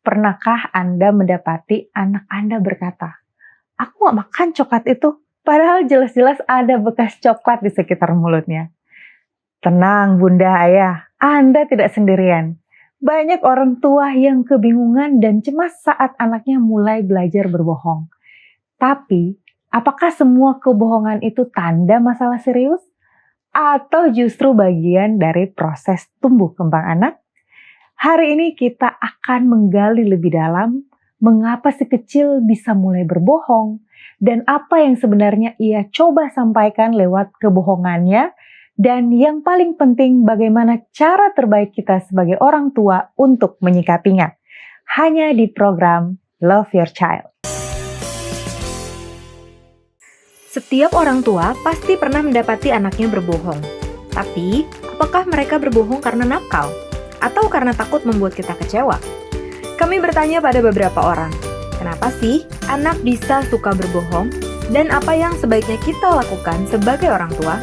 Pernahkah Anda mendapati anak Anda berkata, "Aku gak makan coklat itu," padahal jelas-jelas ada bekas coklat di sekitar mulutnya? Tenang Bunda Ayah, Anda tidak sendirian. Banyak orang tua yang kebingungan dan cemas saat anaknya mulai belajar berbohong. Tapi, apakah semua kebohongan itu tanda masalah serius? Atau justru bagian dari proses tumbuh kembang anak? Hari ini kita akan menggali lebih dalam mengapa si kecil bisa mulai berbohong dan apa yang sebenarnya ia coba sampaikan lewat kebohongannya, dan yang paling penting bagaimana cara terbaik kita sebagai orang tua untuk menyikapinya. Hanya di program Love Your Child. Setiap orang tua pasti pernah mendapati anaknya berbohong. Tapi, apakah mereka berbohong karena nakal? Atau karena takut membuat kita kecewa? Kami bertanya pada beberapa orang, kenapa sih anak bisa suka berbohong? Dan apa yang sebaiknya kita lakukan sebagai orang tua?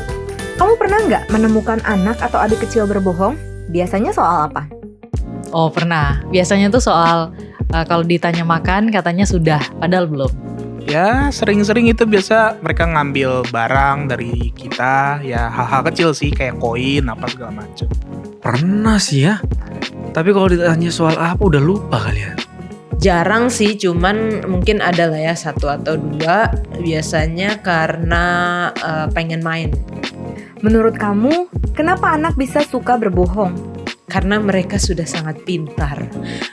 Kamu pernah nggak menemukan anak atau adik kecil berbohong? Biasanya soal apa? Oh pernah, biasanya tuh soal kalau ditanya makan katanya sudah, padahal belum. Ya sering-sering itu biasa mereka ngambil barang dari kita, ya hal-hal kecil sih kayak koin apa segala macam. Pernah sih ya, tapi kalau ditanya soal apa udah lupa kali ya. Jarang sih, cuman mungkin ada lah ya 1 atau 2. Biasanya karena pengen main. Menurut kamu, kenapa anak bisa suka berbohong? Karena mereka sudah sangat pintar.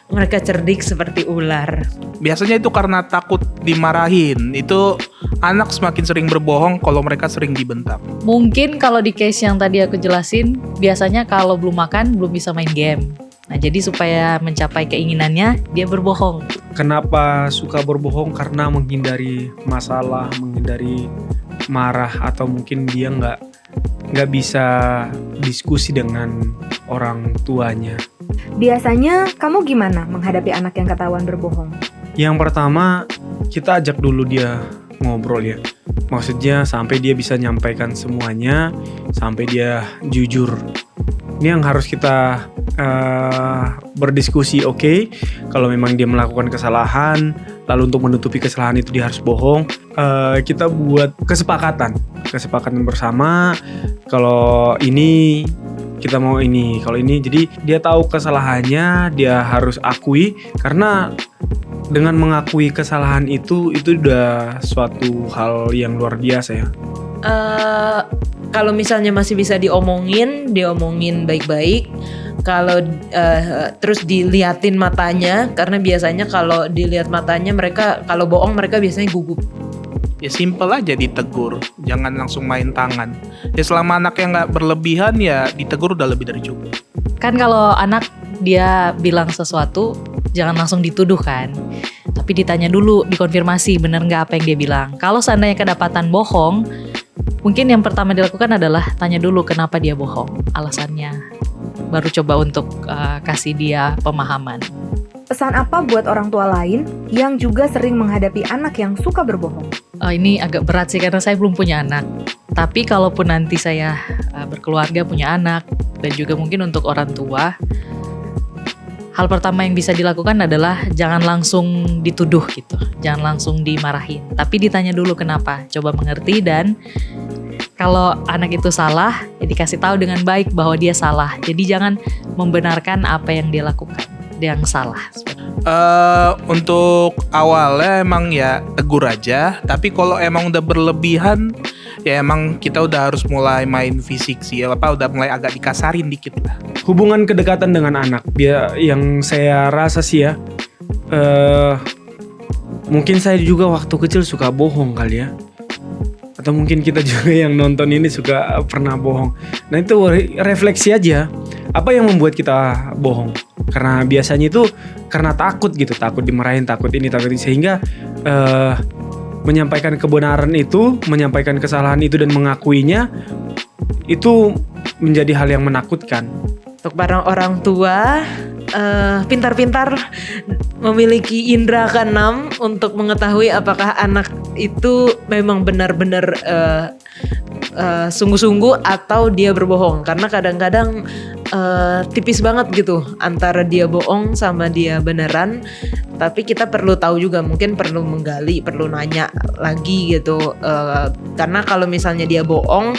Mereka cerdik seperti ular. Biasanya itu karena takut dimarahin. Itu anak semakin sering berbohong kalau mereka sering dibentak. Mungkin kalau di case yang tadi aku jelasin, biasanya kalau belum makan belum bisa main game. Nah jadi supaya mencapai keinginannya, dia berbohong. Kenapa suka berbohong? Karena menghindari masalah, menghindari marah, atau mungkin dia nggak bisa diskusi dengan orang tuanya. Biasanya kamu gimana menghadapi anak yang ketahuan berbohong? Yang pertama, kita ajak dulu dia ngobrol ya. Maksudnya sampai dia bisa nyampaikan semuanya, sampai dia jujur. Ini yang harus kita berdiskusi, oke? Kalau memang dia melakukan kesalahan, lalu untuk menutupi kesalahan itu dia harus bohong, kita buat kesepakatan bersama. Kalau ini kita mau ini, kalau ini, jadi dia tahu kesalahannya, dia harus akui, karena dengan mengakui kesalahan itu udah suatu hal yang luar biasa ya. Kalau misalnya masih bisa diomongin baik-baik. Kalau terus diliatin matanya, karena biasanya kalau dilihat matanya mereka kalau bohong mereka biasanya gugup. Ya simple aja ditegur, jangan langsung main tangan. Ya selama anaknya nggak berlebihan ya ditegur udah lebih dari cukup. Kan kalau anak dia bilang sesuatu, jangan langsung dituduh kan. Tapi ditanya dulu, dikonfirmasi benar nggak apa yang dia bilang. Kalau seandainya kedapatan bohong, mungkin yang pertama dilakukan adalah tanya dulu kenapa dia bohong, alasannya. Baru coba untuk kasih dia pemahaman. Pesan apa buat orang tua lain yang juga sering menghadapi anak yang suka berbohong? Ini agak berat sih karena saya belum punya anak. Tapi kalaupun nanti saya berkeluarga punya anak, dan juga mungkin untuk orang tua, hal pertama yang bisa dilakukan adalah jangan langsung dituduh gitu. Jangan langsung dimarahin. Tapi ditanya dulu kenapa. Coba mengerti, dan kalau anak itu salah, ya dikasih tahu dengan baik bahwa dia salah. Jadi jangan membenarkan apa yang dia lakukan, yang salah. Untuk awalnya emang ya tegur aja. Tapi kalau emang udah berlebihan, ya emang kita udah harus mulai main fisik sih. Udah mulai agak dikasarin dikit lah. Hubungan kedekatan dengan anak, dia yang saya rasa sih ya, mungkin saya juga waktu kecil suka bohong kali ya. Atau mungkin kita juga yang nonton ini suka pernah bohong. Nah itu refleksi aja, apa yang membuat kita bohong. Karena biasanya itu karena takut gitu, takut dimarahin, takut ini, sehingga menyampaikan kebenaran itu, menyampaikan kesalahan itu dan mengakuinya itu menjadi hal yang menakutkan. Untuk para orang tua, pintar-pintar memiliki indera keenam untuk mengetahui apakah anak itu memang benar-benar sungguh-sungguh atau dia berbohong. Karena kadang-kadang tipis banget gitu antara dia bohong sama dia beneran. Tapi kita perlu tahu juga, mungkin perlu menggali, perlu nanya lagi gitu. Karena kalau misalnya dia bohong,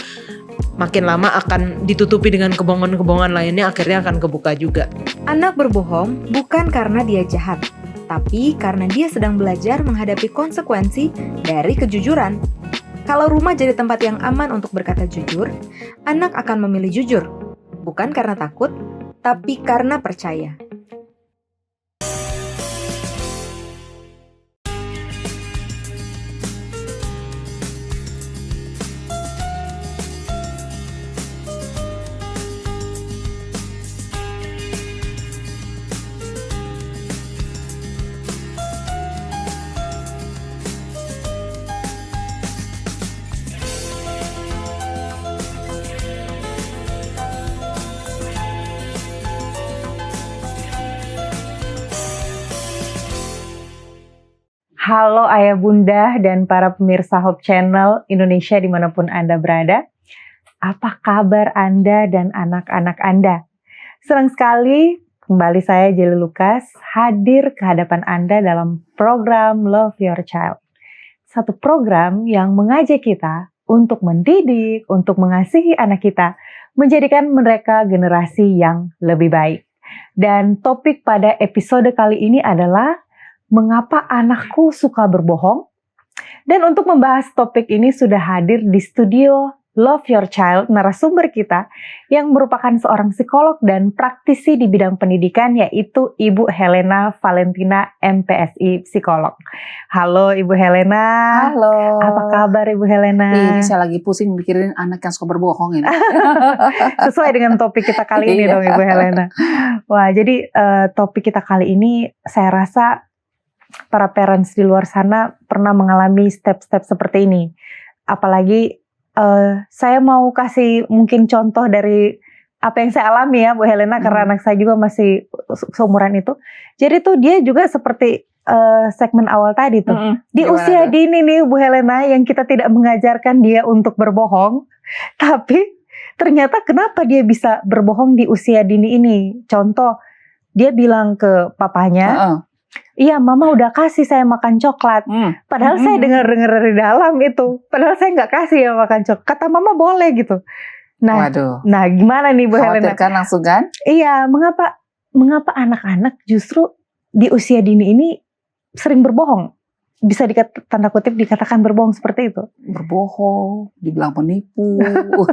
makin lama akan ditutupi dengan kebohongan-kebohongan lainnya, akhirnya akan kebuka juga. Anak berbohong bukan karena dia jahat, tapi karena dia sedang belajar menghadapi konsekuensi dari kejujuran. Kalau rumah jadi tempat yang aman untuk berkata jujur, anak akan memilih jujur. Bukan karena takut, tapi karena percaya. Halo ayah bunda dan para pemirsa Hope Channel Indonesia dimanapun Anda berada. Apa kabar Anda dan anak-anak Anda? Senang sekali kembali saya Jelly Lucas hadir ke hadapan Anda dalam program Love Your Child. Satu program yang mengajak kita untuk mendidik, untuk mengasihi anak kita, menjadikan mereka generasi yang lebih baik. Dan topik pada episode kali ini adalah mengapa anakku suka berbohong? Dan untuk membahas topik ini sudah hadir di studio Love Your Child narasumber kita yang merupakan seorang psikolog dan praktisi di bidang pendidikan, yaitu Ibu Helena Valentina MPSI Psikolog. Halo Ibu Helena. Halo. Apa kabar Ibu Helena? Ini saya lagi pusing mikirin anak yang suka berbohong ini. Sesuai dengan topik kita kali ini dong Ibu Helena. Wah, jadi topik kita kali ini saya rasa para parents di luar sana pernah mengalami step-step seperti ini. Apalagi saya mau kasih mungkin contoh dari apa yang saya alami ya Bu Helena, karena anak saya juga masih seumuran itu. Jadi tuh dia juga seperti segmen awal tadi tuh. Di Gimana usia tuh? dini nih Bu Helena yang kita tidak mengajarkan dia untuk berbohong. Tapi ternyata kenapa dia bisa berbohong di usia dini ini? Contoh, dia bilang ke papanya, iya mama udah kasih saya makan coklat. Padahal saya dengar-dengar dari dalam itu. Padahal saya nggak kasih ya makan coklat. Kata mama boleh gitu. Nah, Waduh. nah gimana nih Bu Helena? Khawatir kan langsung kan? Iya, mengapa anak-anak justru di usia dini ini sering berbohong? Bisa tanda kutip dikatakan berbohong seperti itu. Berbohong, dibilang penipu,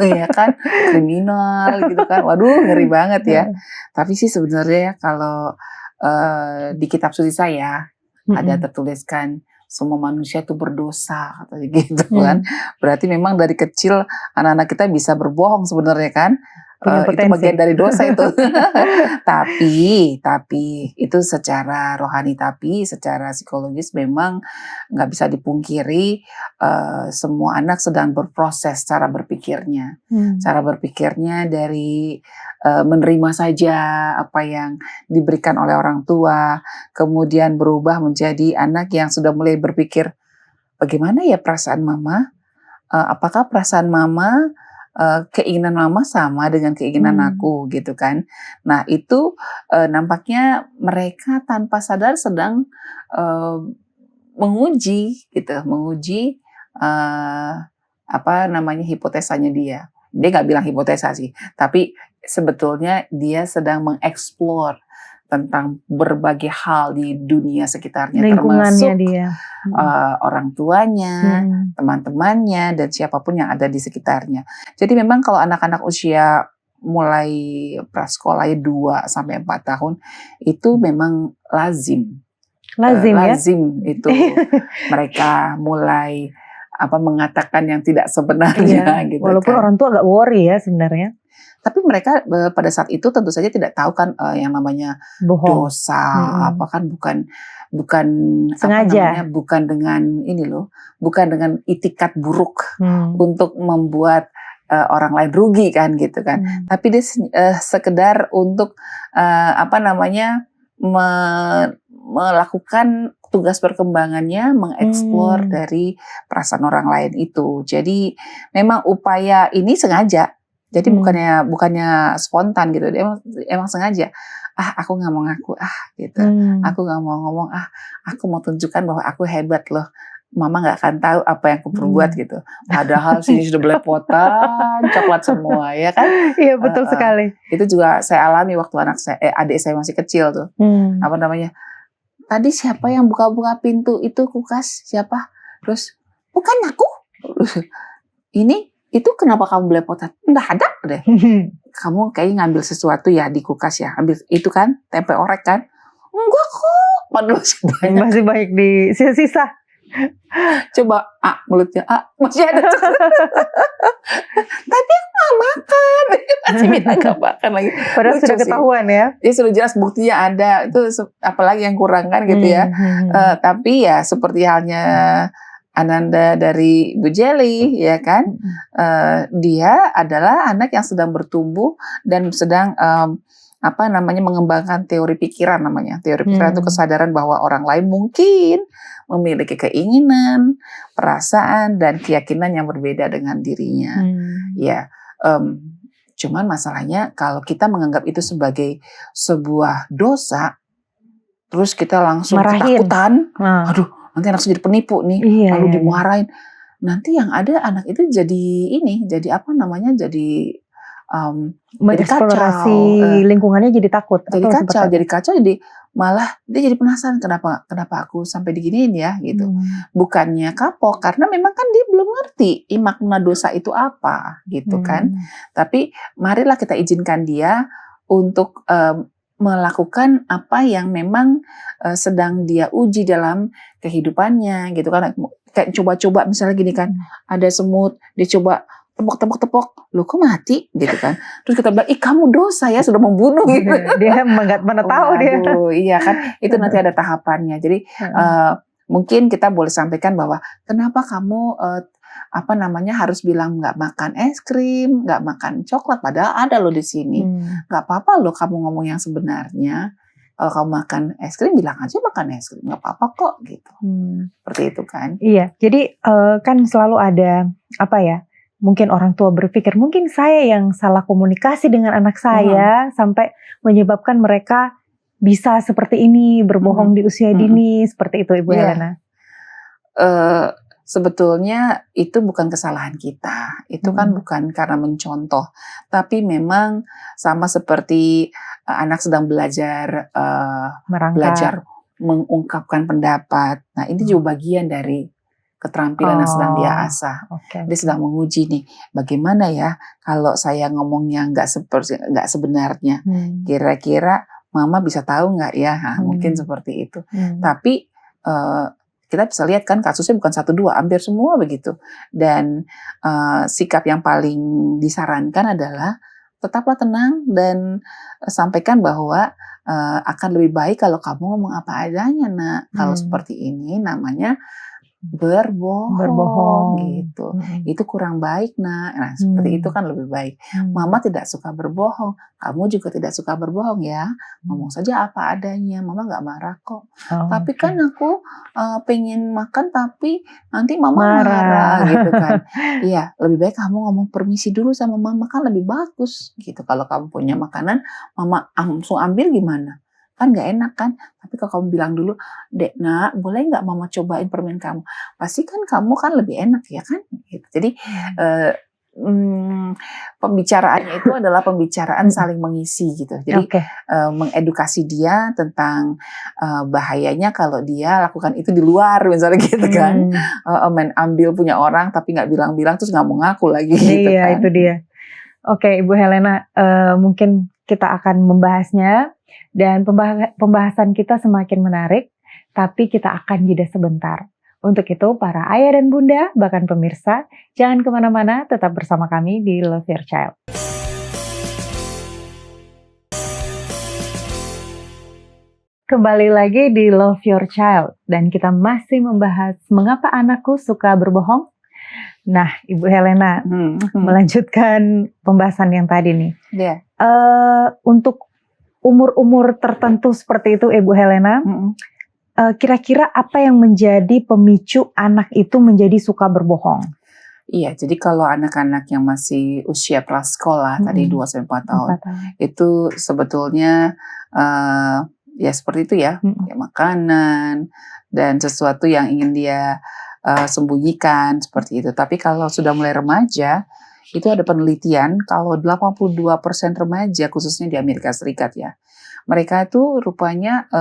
ya kan? Kriminal gitu kan. Waduh, ngeri banget ya. Tapi sih sebenarnya kalau di kitab suci saya ada tertuliskan semua manusia itu berdosa gitu kan. Berarti memang dari kecil anak-anak kita bisa berbohong sebenarnya kan. Punya Itu potensi. bagian dari dosa itu. tapi itu secara rohani, tapi secara psikologis memang nggak bisa dipungkiri semua anak sedang berproses cara berpikirnya. Cara berpikirnya dari menerima saja apa yang diberikan oleh orang tua, kemudian berubah menjadi anak yang sudah mulai berpikir, bagaimana ya perasaan mama? Apakah perasaan mama, keinginan mama sama dengan keinginan aku gitu kan? Nah itu nampaknya mereka tanpa sadar sedang menguji gitu, menguji hipotesanya dia. Dia nggak bilang hipotesa sih, tapi sebetulnya dia sedang mengeksplor tentang berbagai hal di dunia sekitarnya, Lingkungannya termasuk dia. orang tuanya, teman-temannya, dan siapapun yang ada di sekitarnya. Jadi memang kalau anak-anak usia mulai prasekolah 2 sampai 4 tahun itu memang lazim Ya. itu mereka mulai mengatakan yang tidak sebenarnya gitu. Walaupun kan. orang tua agak worry ya sebenarnya. Tapi mereka pada saat itu tentu saja tidak tahu kan yang namanya Bohong. dosa, bukan Sengaja. bukan dengan ini loh, bukan dengan itikat buruk untuk membuat orang lain rugi kan gitu kan. Tapi dia sekedar untuk melakukan tugas perkembangannya mengeksplor Hmm. dari perasaan orang lain itu. Jadi memang upaya ini sengaja. Jadi Hmm. bukannya spontan gitu. Emang sengaja. Aku nggak mau ngaku gitu. Hmm. Aku nggak mau ngomong aku mau tunjukkan bahwa aku hebat loh. Mama nggak akan tahu apa yang aku perbuat gitu. Padahal sini sudah belepotan coklat semua ya kan. Iya betul sekali. Itu juga saya alami waktu adik saya masih kecil tuh. Hmm. Apa namanya? Tadi siapa yang buka-buka pintu itu kulkas? Siapa? Terus bukan aku. Itu kenapa kamu belepotan? Nggak ada deh. Kamu kayaknya ngambil sesuatu ya di kulkas ya. Ambil itu kan, tempe orek kan? Enggak kok. Padahal masih banyak. Masih baik di sisa-sisa. Coba mulutnya masih ada. Tapi aku nggak makan. Masih bilang nggak makan lagi. Padahal Lucu sudah sih. ketahuan ya. Dia sudah jelas buktinya ada. Itu apalagi yang kurang kan gitu ya. Tapi ya seperti halnya Ananda dari Bu Jelly ya kan, dia adalah anak yang sedang bertumbuh dan sedang mengembangkan teori pikiran namanya. Teori pikiran itu kesadaran bahwa orang lain mungkin memiliki keinginan, perasaan dan keyakinan yang berbeda dengan dirinya. Ya, cuman masalahnya kalau kita menganggap itu sebagai sebuah dosa, terus kita langsung Marahin. ketakutan, aduh nanti anak jadi penipu nih, Iya, lalu iya, dimarahin. Nanti yang ada anak itu jadi mengeksplorasi kacau. lingkungannya jadi takut. Jadi atau kacau, seperti jadi malah dia jadi penasaran kenapa aku sampai diginiin ya gitu. Bukannya kapok karena memang kan dia belum ngerti makna dosa itu apa gitu kan. Tapi marilah kita izinkan dia untuk melakukan apa yang memang sedang dia uji dalam kehidupannya gitu kan. Kayak coba-coba misalnya gini kan, ada semut, dia coba tepok, lu kok mati gitu kan. Terus kita bilang, kamu dosa ya sudah membunuh gitu. Dia nggak pernah tahu dia. Iya kan, itu nanti ada tahapannya. Jadi mungkin kita boleh sampaikan bahwa kenapa kamu harus bilang nggak makan es krim, nggak makan coklat, padahal ada lo di sini. Nggak apa-apa lo kamu ngomong yang sebenarnya. Kalau kamu makan es krim, bilang aja makan es krim, nggak apa-apa kok gitu. Seperti itu kan. Iya, jadi kan selalu ada mungkin orang tua berpikir mungkin saya yang salah komunikasi dengan anak saya sampai menyebabkan mereka bisa seperti ini, berbohong di usia dini, seperti itu Ibu Helena. Sebetulnya itu bukan kesalahan kita, itu kan bukan karena mencontoh, tapi memang sama seperti anak sedang belajar mengungkapkan pendapat. Nah ini juga bagian dari keterampilan yang sedang dia asah. Dia sedang menguji nih, bagaimana ya kalau saya ngomongnya nggak sebenarnya, kira-kira mama bisa tahu nggak ya? Mungkin seperti itu. Tapi kita bisa lihat kan kasusnya bukan 1-2, hampir semua begitu. Dan sikap yang paling disarankan adalah tetaplah tenang dan sampaikan bahwa akan lebih baik kalau kamu ngomong apa adanya nak. Kalau seperti ini namanya berbohong gitu. Itu kurang baik nak. Nah seperti itu kan lebih baik. Mama tidak suka berbohong, kamu juga tidak suka berbohong ya. Ngomong saja apa adanya, mama gak marah kok. Tapi kan aku pengen makan tapi nanti mama marah gitu kan. Iya, lebih baik kamu ngomong permisi dulu sama mama, kan lebih bagus gitu. Kalau kamu punya makanan, mama langsung ambil gimana? Kan gak enak kan. Tapi kalau kamu bilang dulu, dek nak boleh gak mama cobain permen kamu, pasti kan kamu kan lebih enak ya kan gitu. Jadi pembicaraannya itu adalah pembicaraan saling mengisi gitu. Jadi mengedukasi dia tentang bahayanya kalau dia lakukan itu di luar misalnya gitu kan. Main ambil punya orang tapi gak bilang-bilang terus gak mau ngaku lagi gitu kan. Iya itu dia. Oke Ibu Helena, mungkin kita akan membahasnya. Dan pembahasan kita semakin menarik, tapi kita akan jeda sebentar. Untuk itu, para ayah dan bunda, bahkan pemirsa, jangan kemana-mana, tetap bersama kami di Love Your Child. Kembali lagi di Love Your Child, dan kita masih membahas mengapa anakku suka berbohong. Nah, Ibu Helena, melanjutkan pembahasan yang tadi nih. Untuk umur-umur tertentu seperti itu Ibu Helena, kira-kira apa yang menjadi pemicu anak itu menjadi suka berbohong? Iya, jadi kalau anak-anak yang masih usia prasekolah tadi 2-4 tahun 4 tahun. itu sebetulnya ya seperti itu ya, ya makanan dan sesuatu yang ingin dia sembunyikan seperti itu. Tapi kalau sudah mulai remaja, itu ada penelitian kalau 82% remaja khususnya di Amerika Serikat ya, mereka itu rupanya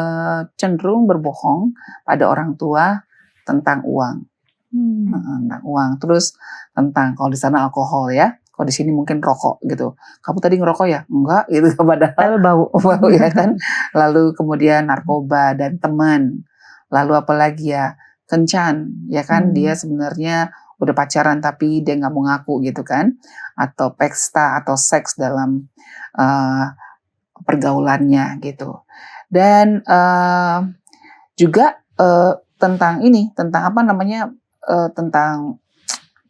cenderung berbohong pada orang tua tentang uang. Tentang uang, terus tentang kalau di sana alkohol ya, kalau di sini mungkin rokok gitu. Kamu tadi ngerokok ya? Enggak gitu, padahal Bau. bau ya kan. Lalu kemudian narkoba dan teman. Lalu apalagi ya, kencan ya kan, dia sebenarnya udah pacaran tapi dia nggak mau ngaku gitu kan, atau pesta atau seks dalam pergaulannya gitu. Dan juga tentang ini, tentang apa namanya, tentang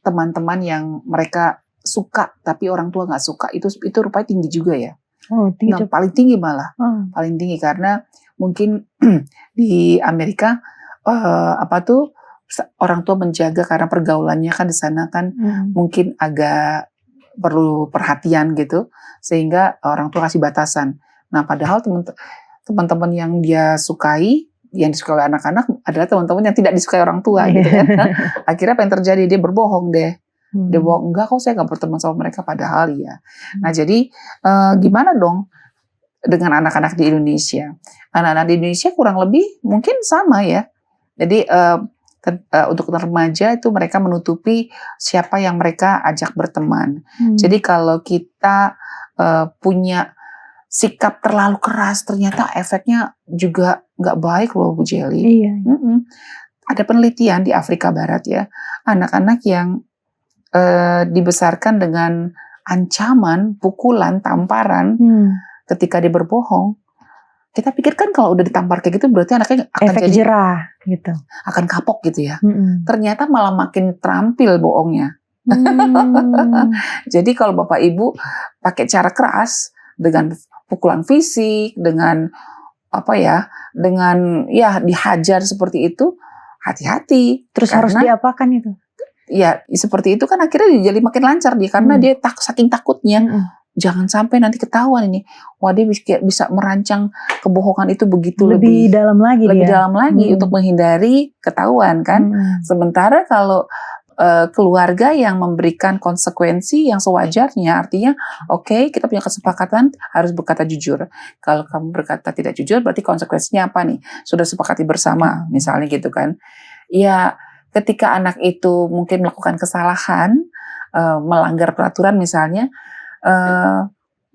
teman-teman yang mereka suka tapi orang tua nggak suka, itu rupanya tinggi juga ya. Oh, tinggi. Nah, paling tinggi malah, paling tinggi karena mungkin di Amerika orang tua menjaga karena pergaulannya kan di sana kan mungkin agak perlu perhatian gitu, sehingga orang tua kasih batasan. Nah, padahal teman-teman yang dia sukai, yang disukai oleh anak-anak adalah teman-teman yang tidak disukai orang tua gitu kan. Akhirnya apa yang terjadi? Dia berbohong deh. Dia bohong, enggak kok saya nggak berteman sama mereka, padahal ya. Nah, jadi gimana dong dengan anak-anak di Indonesia? Anak-anak di Indonesia kurang lebih mungkin sama ya. Jadi untuk remaja itu mereka menutupi siapa yang mereka ajak berteman. Jadi kalau kita punya sikap terlalu keras, ternyata efeknya juga nggak baik loh Bu Jelly. Iya. Ada penelitian di Afrika Barat ya, anak-anak yang dibesarkan dengan ancaman, pukulan, tamparan ketika dia berbohong. Kita pikirkan kalau udah ditampar kayak gitu berarti anaknya akan efek jadi jerah gitu. akan kapok gitu ya. Ternyata malah makin terampil bohongnya. Jadi kalau Bapak Ibu pakai cara keras dengan pukulan fisik, dengan dengan dihajar seperti itu, hati-hati. Terus harus diapakan itu? Ya seperti itu kan akhirnya jadi makin lancar dia karena dia saking takutnya. Jangan sampai nanti ketahuan ini. Wah, dia bisa merancang kebohongan itu begitu lebih dalam lagi dalam lagi untuk menghindari ketahuan kan. Sementara kalau keluarga yang memberikan konsekuensi yang sewajarnya, artinya oke, kita punya kesepakatan harus berkata jujur. Kalau kamu berkata tidak jujur berarti konsekuensinya apa nih? Sudah sepakati bersama misalnya gitu kan. Ya ketika anak itu mungkin melakukan kesalahan, melanggar peraturan misalnya,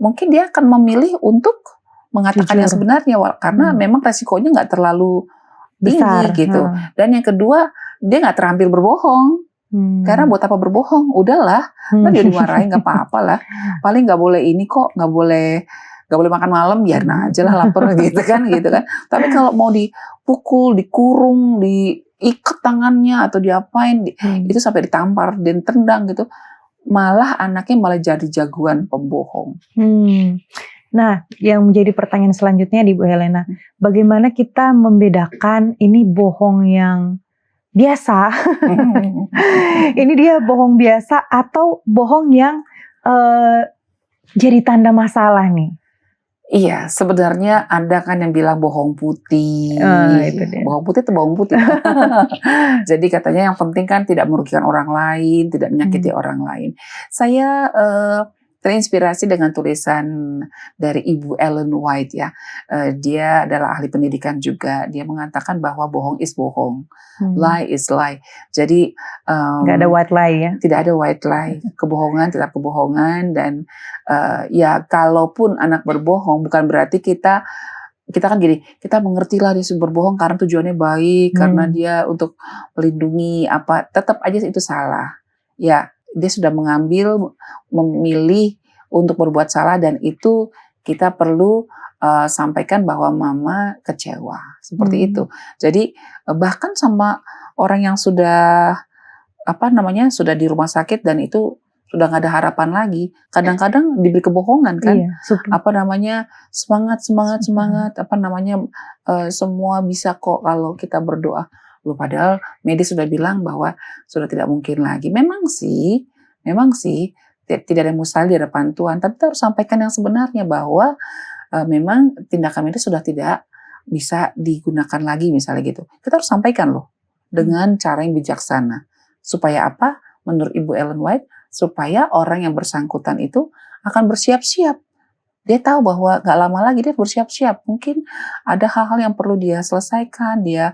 mungkin dia akan memilih untuk mengatakan yang sebenarnya karena memang resikonya nggak terlalu tinggi gitu. Dan yang kedua, dia nggak terampil berbohong. Karena buat apa berbohong? Udahlah, dia dimarahin nggak apa-apa lah. Paling nggak boleh ini kok, nggak boleh makan malam, biarin aja lah lapar gitu kan. Tapi kalau mau dipukul, dikurung, diikat tangannya atau diapain, itu sampai ditampar dan tendang gitu, malah anaknya malah jadi jagoan pembohong. Nah, yang menjadi pertanyaan selanjutnya di Bu Helena, bagaimana kita membedakan ini bohong yang biasa, ini dia bohong biasa atau bohong yang jadi tanda masalah nih? Iya, sebenarnya ada kan yang bilang bohong putih. Itu dia. Bohong putih itu bohong putih. Jadi katanya yang penting kan tidak merugikan orang lain, tidak menyakiti orang lain. Saya terinspirasi dengan tulisan dari Ibu Ellen White ya. Dia adalah ahli pendidikan juga. Dia mengatakan bahwa bohong is bohong, lie is lie. Jadi nggak ada white lie ya? Tidak ada white lie. Kebohongan tetap kebohongan dan ya kalaupun anak berbohong bukan berarti kita kan gini, kita mengertilah dia berbohong karena tujuannya baik, karena dia untuk melindungi apa, tetap aja itu salah. Ya, dia sudah memilih untuk berbuat salah dan itu kita perlu sampaikan bahwa mama kecewa. Seperti itu. Jadi bahkan sama orang yang sudah sudah di rumah sakit dan itu sudah nggak ada harapan lagi. Kadang-kadang diberi kebohongan kan, Iya, semangat, semua bisa kok kalau kita berdoa. Loh, padahal medis sudah bilang bahwa sudah tidak mungkin lagi. Memang sih, tidak ada yang mustahil di hadapan Tuhan. Tapi kita harus sampaikan yang sebenarnya bahwa memang tindakan medis sudah tidak bisa digunakan lagi misalnya gitu. Kita harus sampaikan loh dengan cara yang bijaksana. Supaya apa? Menurut Ibu Ellen White, supaya orang yang bersangkutan itu akan bersiap-siap. Dia tahu bahwa gak lama lagi dia bersiap-siap. Mungkin ada hal-hal yang perlu dia selesaikan, dia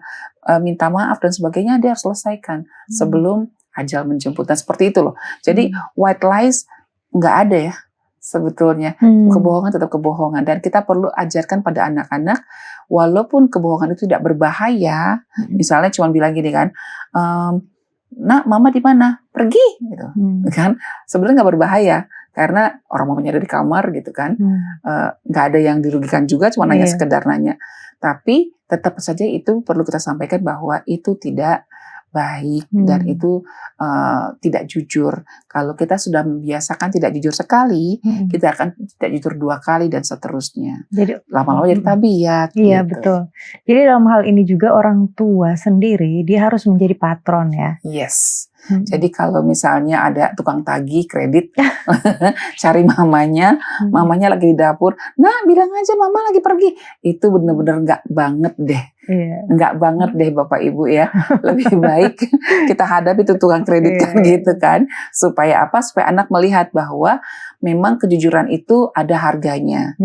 minta maaf dan sebagainya, dia harus selesaikan sebelum ajal menjemput. Dan seperti itu loh. Jadi white lies gak ada ya sebetulnya. Kebohongan tetap kebohongan. Dan kita perlu ajarkan pada anak-anak, walaupun kebohongan itu tidak berbahaya, misalnya cuma bilang gini kan, nak, mama di mana? Pergi, gitu kan? Sebenarnya nggak berbahaya karena orang mamanya ada di kamar, gitu kan? Nggak ada yang dirugikan juga, cuma nanya sekedar nanya. Tapi tetap saja itu perlu kita sampaikan bahwa itu tidak baik dan itu tidak jujur. Kalau kita sudah membiasakan tidak jujur sekali, kita akan tidak jujur 2 kali dan seterusnya. Jadi lama-lama jadi tabiat. Iya, gitu. betul. Jadi dalam hal ini juga orang tua sendiri dia harus menjadi patron ya. Yes. Jadi kalau misalnya ada tukang tagih kredit, cari mamanya lagi di dapur, nah bilang aja mama lagi pergi. Itu bener-bener nggak banget deh. Nggak banget deh Bapak Ibu ya. Lebih baik kita hadapi itu tukang kredit kan gitu kan. Supaya apa? Supaya anak melihat bahwa memang kejujuran itu ada harganya.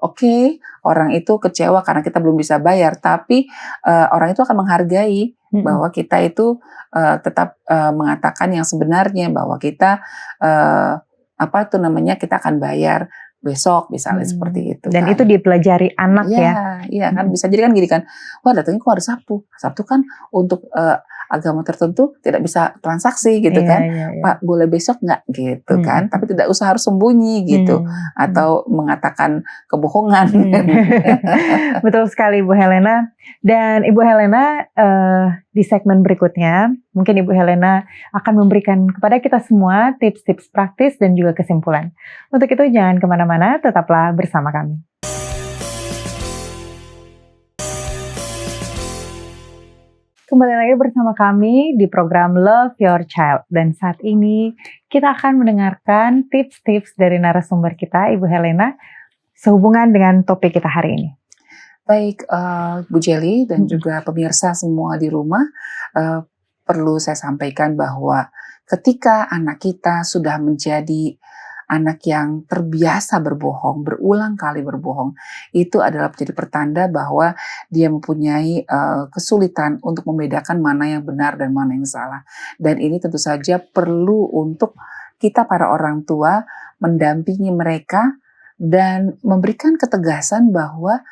Oke, orang itu kecewa karena kita belum bisa bayar, tapi orang itu akan menghargai bahwa kita itu tetap mengatakan yang sebenarnya, bahwa kita kita akan bayar besok misalnya seperti itu. Dan kan. itu dipelajari anak ya. Iya kan, bisa jadi kan gini kan, wah datangnya kok hari Sabtu. Sabtu kan untuk agama tertentu tidak bisa transaksi gitu kan. Pak boleh besok nggak gitu kan, tapi tidak usah harus sembunyi gitu atau mengatakan kebohongan. Betul sekali Ibu Helena. Dan Ibu Helena di segmen berikutnya mungkin Ibu Helena akan memberikan kepada kita semua tips-tips praktis dan juga kesimpulan. Untuk itu jangan kemana-mana, tetaplah bersama kami. Kembali lagi bersama kami di program Love Your Child. Dan saat ini kita akan mendengarkan tips-tips dari narasumber kita, Ibu Helena, sehubungan dengan topik kita hari ini. Baik, Bu Jelly dan juga pemirsa semua di rumah, perlu saya sampaikan bahwa ketika anak kita sudah menjadi anak yang terbiasa berbohong, berulang kali berbohong, itu adalah menjadi pertanda bahwa dia mempunyai kesulitan untuk membedakan mana yang benar dan mana yang salah. Dan ini tentu saja perlu untuk kita para orang tua mendampingi mereka dan memberikan ketegasan bahwa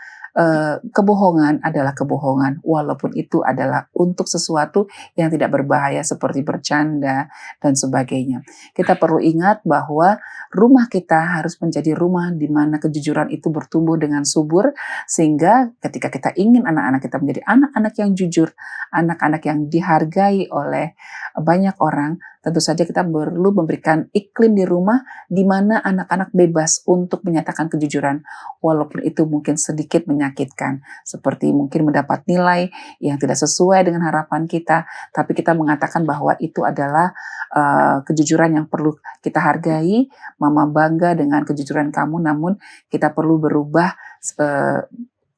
kebohongan adalah kebohongan, walaupun itu adalah untuk sesuatu yang tidak berbahaya seperti bercanda dan sebagainya. Kita perlu ingat bahwa rumah kita harus menjadi rumah di mana kejujuran itu bertumbuh dengan subur, sehingga ketika kita ingin anak-anak kita menjadi anak-anak yang jujur, anak-anak yang dihargai oleh banyak orang, tentu saja kita perlu memberikan iklim di rumah di mana anak-anak bebas untuk menyatakan kejujuran, walaupun itu mungkin sedikit menyakitkan, seperti mungkin mendapat nilai yang tidak sesuai dengan harapan kita, tapi kita mengatakan bahwa itu adalah kejujuran yang perlu kita hargai. Mama bangga dengan kejujuran kamu, namun kita perlu berubah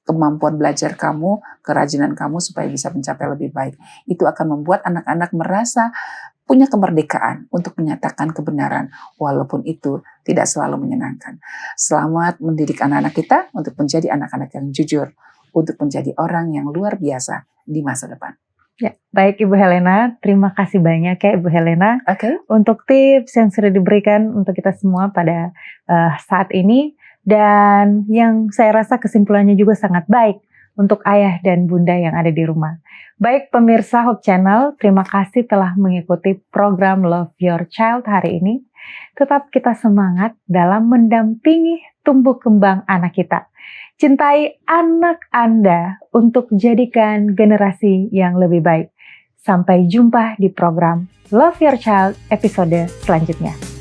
kemampuan belajar kamu, kerajinan kamu supaya bisa mencapai lebih baik. Itu akan membuat anak-anak merasa punya kemerdekaan untuk menyatakan kebenaran, walaupun itu tidak selalu menyenangkan. Selamat mendidik anak-anak kita untuk menjadi anak-anak yang jujur, untuk menjadi orang yang luar biasa di masa depan. Ya, baik Ibu Helena, terima kasih banyak ya Ibu Helena untuk tips yang sudah diberikan untuk kita semua pada saat ini, dan yang saya rasa kesimpulannya juga sangat baik untuk ayah dan bunda yang ada di rumah. Baik pemirsa Hope Channel, terima kasih telah mengikuti program Love Your Child hari ini. Tetap kita semangat dalam mendampingi tumbuh kembang anak kita. Cintai anak Anda untuk jadikan generasi yang lebih baik. Sampai jumpa di program Love Your Child episode selanjutnya.